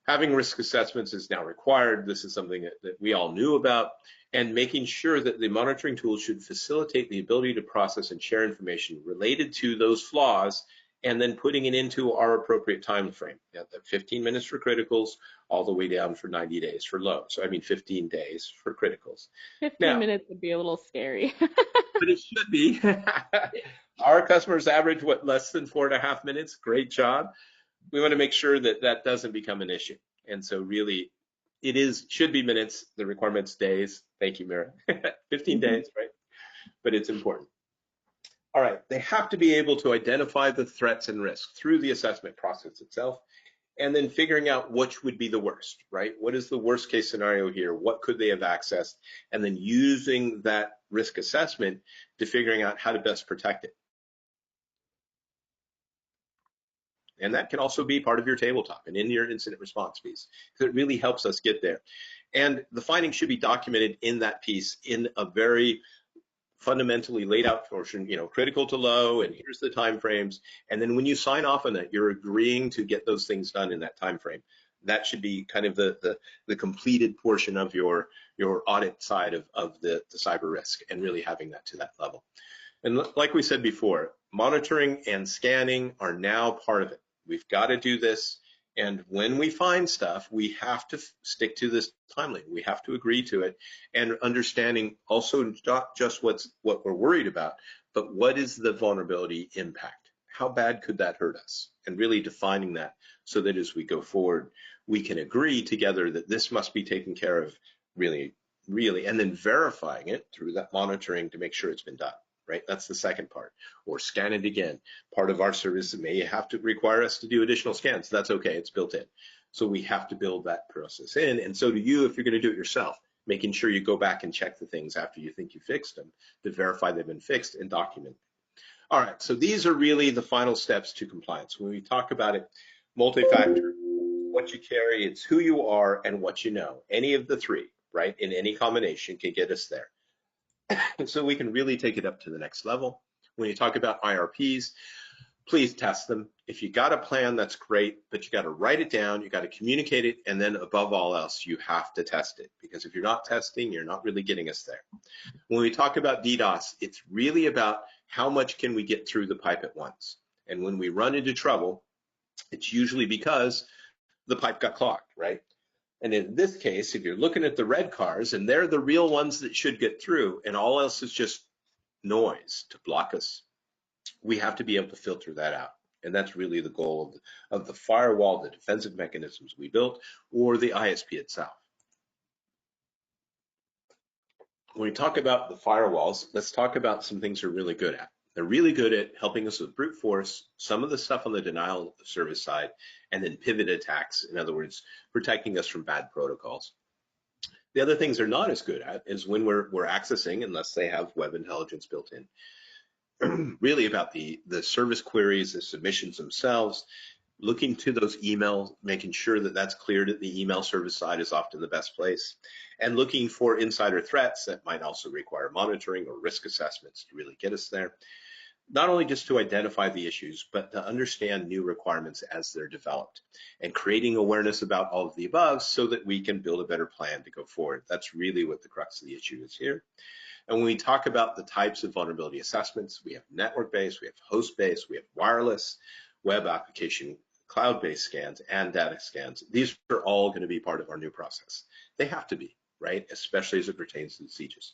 Having risk assessments is now required. This is something that we all knew about, and making sure that the monitoring tools should facilitate the ability to process and share information related to those flaws, and then putting it into our appropriate time frame. Yeah, 15 minutes for criticals, all the way down for 90 days for lows. So I mean 15 days for criticals. 15 Now, minutes would be a little scary. but it should be. Our customers average what, less than 4.5 minutes? Great job. We want to make sure that that doesn't become an issue. And so really, should be minutes. The requirement's days. Thank you, Mira. 15 days, right? But it's important. All right, they have to be able to identify the threats and risks through the assessment process itself, and then figuring out which would be the worst, right? What is the worst case scenario here? What could they have accessed? And then using that risk assessment to figuring out how to best protect it. And that can also be part of your tabletop and in your incident response piece, because it really helps us get there. And the findings should be documented in that piece in a very fundamentally laid out portion, critical to low, and here's the time frames. And then when you sign off on that, you're agreeing to get those things done in that time frame. That should be kind of the completed portion of your audit side of the cyber risk, and really having that to that level. And like we said before, monitoring and scanning are now part of it. We've got to do this. And when we find stuff, we have to stick to this timeline. We have to agree to it, and understanding also not just what we're worried about, but what is the vulnerability impact? How bad could that hurt us? And really defining that so that as we go forward, we can agree together that this must be taken care of really, and then verifying it through that monitoring to make sure it's been done. Right? That's the second part. Or scan it again. Part of our service may have to require us to do additional scans. That's okay, it's built in. So we have to build that process in, and so do you if you're going to do it yourself, making sure you go back and check the things after you think you fixed them to verify they've been fixed and document. All right, so these are really the final steps to compliance. When we talk about it, multi-factor, what you carry, it's who you are and what you know. Any of the three, right, in any combination can get us there. So we can really take it up to the next level. When you talk about IRPs, please test them. If you got a plan, that's great, but you got to write it down, you got to communicate it, and then above all else, you have to test it, because if you're not testing, you're not really getting us there. When we talk about DDoS, it's really about how much can we get through the pipe at once. And when we run into trouble, it's usually because the pipe got clogged, right? And in this case, if you're looking at the red cars, and they're the real ones that should get through, and all else is just noise to block us, we have to be able to filter that out. And that's really the goal of the firewall, the defensive mechanisms we built, or the ISP itself. When we talk about the firewalls, let's talk about some things they're really good at. They're really good at helping us with brute force, some of the stuff on the denial of service side, and then pivot attacks, in other words, protecting us from bad protocols. The other things they're not as good at is when we're accessing, unless they have web intelligence built in, really about the service queries, the submissions themselves, looking to those emails, making sure that that's cleared at the email service side is often the best place, and looking for insider threats that might also require monitoring or risk assessments to really get us there. Not only just to identify the issues, but to understand new requirements as they're developed, and creating awareness about all of the above so that we can build a better plan to go forward. That's really what the crux of the issue is here. And when we talk about the types of vulnerability assessments, we have network-based, we have host-based, we have wireless, web application, cloud-based scans, and data scans. These are all going to be part of our new process. They have to be, right? Especially as it pertains to the CJIS.